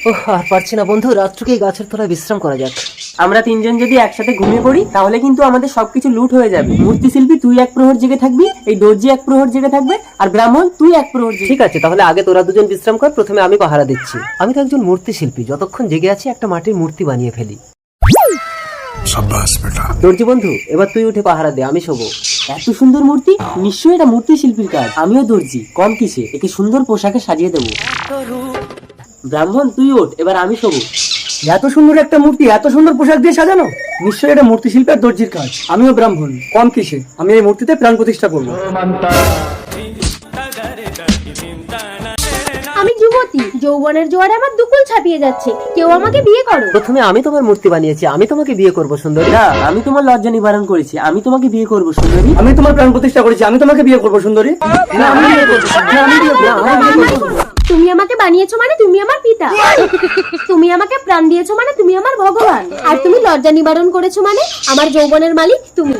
ওহ, আর পারছি না বন্ধু, রাত্রকে এই গাছের তলায় বিশ্রাম করা যাক। আমরা তিনজন যদি একসাথে ঘুমিয়ে পড়ি তাহলে কিন্তু আমাদের সবকিছু লুট হয়ে যাবে। মূর্তি শিল্পী তুই এক প্রহর জেগে থাকবি, এই দর্জি এক প্রহর জেগে থাকবে, আর ব্রাহ্মণ তুই এক প্রহর জেগে। ঠিক আছে, তাহলে আগে তোরা দুজন বিশ্রাম কর, প্রথমে আমি পাহারা দিচ্ছি। আমি তো একজন মূর্তি শিল্পী, যতক্ষণ জেগে আছি একটা মাটির মূর্তি বানিয়ে ফেলি। शाबाश बेटा। দর্জি বন্ধু, এবার তুই উঠে পাহারা দে, আমি শোবো। এত সুন্দর মূর্তি, নিশ্চয়ই এটা মূর্তি শিল্পীর কাজ। আমিও দর্জি, কম কিসে, একে সুন্দর পোশাকে সাজিয়ে দেবো। ব্রাহ্মণ তুই ওঠ, এবার আমি শোবো। এত সুন্দর একটা মূর্তি এত সুন্দর পোশাক দিয়ে সাজানো, নিশ্চয়ই এটা মূর্তি শিল্পের দর্জির কাজ। আমিও ব্রাহ্মণ, কম কিসে, আমি এই মূর্তিতে প্রাণ প্রতিষ্ঠা করবো। আমি যুবতী, যৌবনের জোয়ারে আমার দুকুল ছাপিয়ে যাচ্ছে, কেউ আমাকে বিয়ে করো। প্রথমে আমি তোমার মূর্তি বানিয়েছি, আমি তোমাকে বিয়ে করবো সুন্দরী। না, আমি তোমার লজ্জা নিবারণ করেছি, আমি তোমাকে বিয়ে করবো সুন্দরী। আমি তোমার প্রাণ প্রতিষ্ঠা করেছি, আমি তোমাকে বিয়ে করবো সুন্দরী। না, আমি বিয়ে করবো। না, আমি বিয়ে করবো। না, আমি বিয়ে করবো। তুমি আমাকে বানিয়েছো মানে তুমি আমার পিতা, তুমি আমাকে প্রাণ দিয়েছো মানে তুমি আমার ভগবান, আর তুমি লজ্জা নিবারণ করেছো মানে আমার যৌবনের মালিক তুমি।